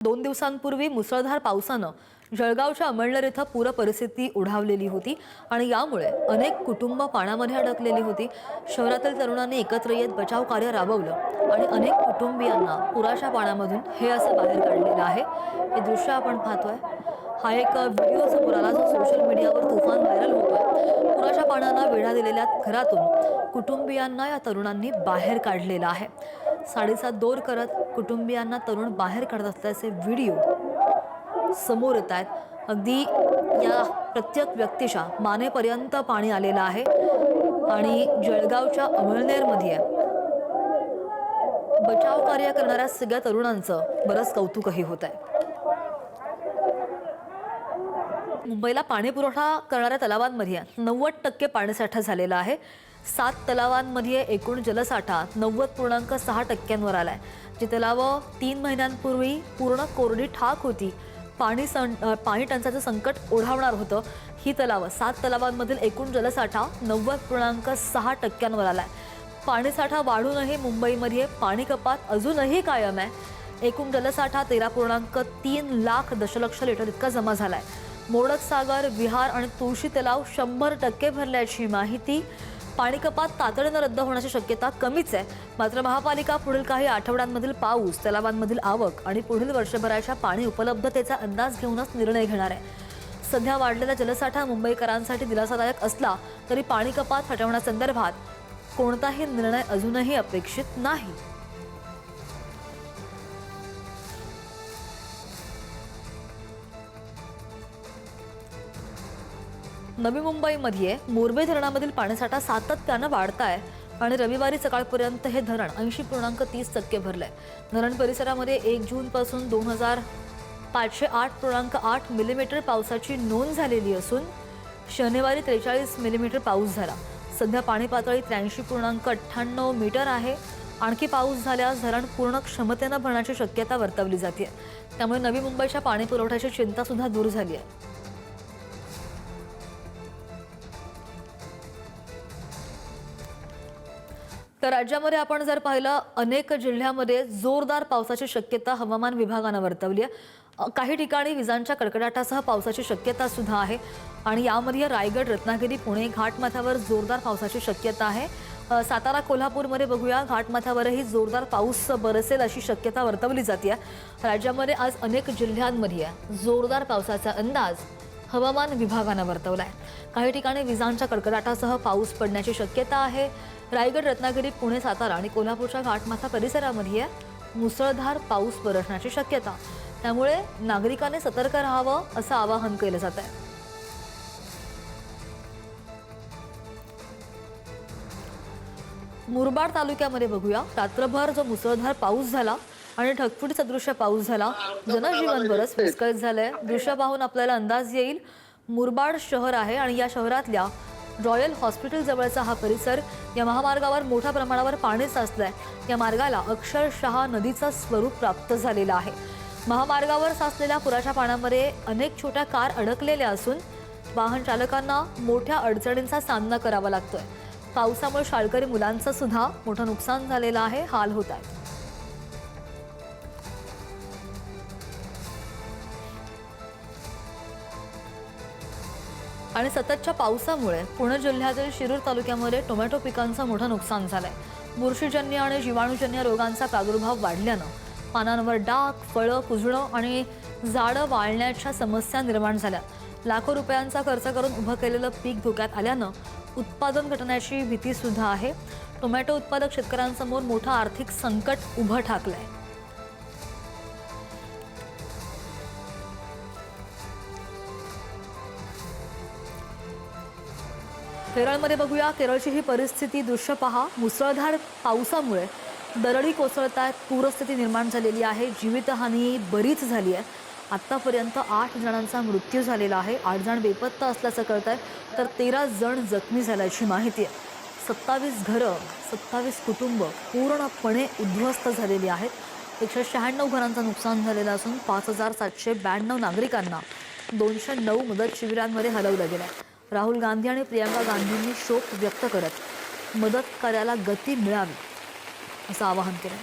2 दिवसांपूर्वी मुसळधार पावसानं जळगावच्या अमळनेर इथं पूर परिस्थिती ओढावलेली होती आणि यामुळे अनेक कुटुंब पाण्यामध्ये अडकलेली होती। शहरातील तरुणांनी एकत्र येत बचाव कार्य राबवलं आणि अनेक कुटुंबियांना पुराच्या पाण्यामधून हे असं बाहेर काढलेलं आहे। हे दृश्य आपण पाहतोय। हा एक व्हिडिओ समोर आला जो सोशल मीडियावर तुफान व्हायरल होतोय। पुराच्या पाण्यानं वेढा दिलेल्या घरातून कुटुंबियांना या तरुणांनी बाहेर काढलेलं आहे। साडीचा दोर करत कुटुंबियांना तरुण बाहेर काढत असल्याचे व्हिडिओ समोर येत आहेत। अगदी या प्रत्येक व्यक्तीच्या मानेपर्यंत पाणी आलेलं आहे आणि जळगावच्या अमळनेरमध्ये बचाव कार्य करणाऱ्या सगळ्या तरुणांचं बरंच कौतुकही होत आहे। मुंबईला पाणी पुरवठा करणाऱ्या तलावांमध्ये 90% पाणीसाठा झालेला आहे। 7 तलावांमध्ये एकूण जलसाठा 90.6% आलाय। जी तलावं 3 महिन्यांपूर्वी पूर्ण कोरडी ठाक होती, पाणी टंचाईचं संकट ओढावणार होतं, ही तलावं 7 तलावांमधील एकूण जलसाठा 90.6% आलाय। पाणीसाठा वाढूनही मुंबईमध्ये पाणी कपात अजूनही कायम आहे। एकूण जलसाठा 13.3 लाख दशलक्ष लिटर इतका जमा झालाय। मोडक सागर, विहार आणि तुळशी तलाव 100% भरल्याची माहिती। पाणी कपात तातडीनं रद्द होण्याची शक्यता कमीच आहे। मात्र महापालिका पुढील काही आठवड्यांमधील पाऊस, तलावांमधील आवक आणि पुढील वर्षभराच्या पाणी उपलब्धतेचा अंदाज घेऊनच निर्णय घेणार आहे। सध्या वाढलेला जलसाठा मुंबईकरांसाठी दिलासादायक असला तरी पाणी कपात हटवण्यासंदर्भात कोणताही निर्णय अजूनही अपेक्षित नाही। नवी मुंबईमध्ये मोरबे धरणामधील पाणीसाठा सातत्यानं वाढताय आणि रविवारी सकाळपर्यंत हे धरण 80.30% भरलंय। धरण परिसरामध्ये 1 जूनपासून 2508.8 मिलीमीटर पावसाची नोंद झालेली असून शनिवारी 43 मिलीमीटर पाऊस झाला। सध्या पाणी पातळी 83.98 मीटर आहे। आणखी पाऊस झाल्यास धरण पूर्ण क्षमतेनं भरण्याची शक्यता वर्तवली जाते। त्यामुळे नवी मुंबईच्या पाणी पुरवठ्याची चिंता सुद्धा दूर झाली आहे। तर राज्यामध्ये आपण जर पाहिलं, अनेक जिल्ह्यामध्ये जोरदार पावसाची शक्यता हवामान विभागानं वर्तवली आहे। काही ठिकाणी विजांच्या कडकडाटासह पावसाची शक्यता सुद्धा आहे आणि यामध्ये रायगड, रत्नागिरी, पुणे घाटमाथ्यावर जोरदार पावसाची शक्यता आहे। सातारा, कोल्हापूरमध्ये बघूया, घाटमाथ्यावरही जोरदार पाऊस बरसेल अशी शक्यता वर्तवली जाते। राज्यामध्ये आज अनेक जिल्ह्यांमध्ये जोरदार पावसाचा अंदाज हवामान विभागानं वर्तवलाय। काही ठिकाणी विजांच्या कडकडाटासह पाऊस पडण्याची शक्यता आहे। रायगड, रत्नागिरी, पुणे, सातारा आणि कोल्हापूरच्या घाटमाथा परिसरामध्ये मुसळधार पाऊस बरसण्याची शक्यता। त्यामुळे नागरिकांनी सतर्क राहावं असं आवाहन केलं जात आहे। मुरबाड तालुक्यामध्ये बघूया, रात्रभर जो मुसळधार पाऊस झाला आणि ढगफुटी सदृश्य पाऊस झाला, जनजीवन बरंच विस्कळीत झालंय। दृश्य पाहून आपल्याला अंदाज येईल, मुरबाड शहर आहे आणि या शहरातल्या रॉयल हॉस्पिटल जवळचा हा परिसर। या महामार्गावर मोठ्या प्रमाणावर पाणी साचलंय। या मार्गाला अक्षरशः नदीचं स्वरूप प्राप्त झालेलं आहे। महामार्गावर साचलेल्या पुराच्या पाण्यामध्ये अनेक छोट्या कार अडकलेल्या असून वाहन चालकांना मोठ्या अडचणींचा सामना करावा लागतोय। पावसामुळे शाळकरी मुलांचं सुद्धा मोठं नुकसान झालेलं आहे, हाल होत आहेत। आणि सततच्या पावसामुळे पुणे जिल्ह्यातील शिरूर तालुक्यामध्ये टोमॅटो पिकांचं मोठं नुकसान झालंय। बुरशीजन्य आणि जीवाणूजन्य रोगांचा प्रादुर्भाव वाढल्यानं पानांवर डाग, फळं कुजणं आणि झाडं वाळण्याच्या समस्या निर्माण झाल्या। लाखो रुपयांचा खर्च करून उभं केलेलं पीक धोक्यात आल्यानं उत्पादन घटण्याची भीती सुद्धा आहे। टोमॅटो उत्पादक शेतकऱ्यांसमोर मोठं आर्थिक संकट उभं ठाकलंय। केरळमध्ये बघूया, केरळची ही परिस्थिती दृश्य पहा। मुसळधार पावसामुळे दरडी कोसळतात, पूरस्थिती निर्माण झालेली आहे। जीवितहानी बरीच झाली आहे। आतापर्यंत 8 जणांचा मृत्यू झालेला आहे। 8 जण बेपत्ता असल्याचं कळतंय, तर 13 जण जखमी झाल्याची माहिती आहे। 27 घरं, 27 कुटुंब पूर्णपणे उद्ध्वस्त झालेली आहेत। 196 घरांचं नुकसान झालेलं असून 5792 नागरिकांना 209 मदत शिबिरांमध्ये हलवलं गेलं आहे। राहुल गांधी आणि प्रियंका गांधींनी शोक व्यक्त करत मदत कार्याला गती मिळावी असं आवाहन केलं।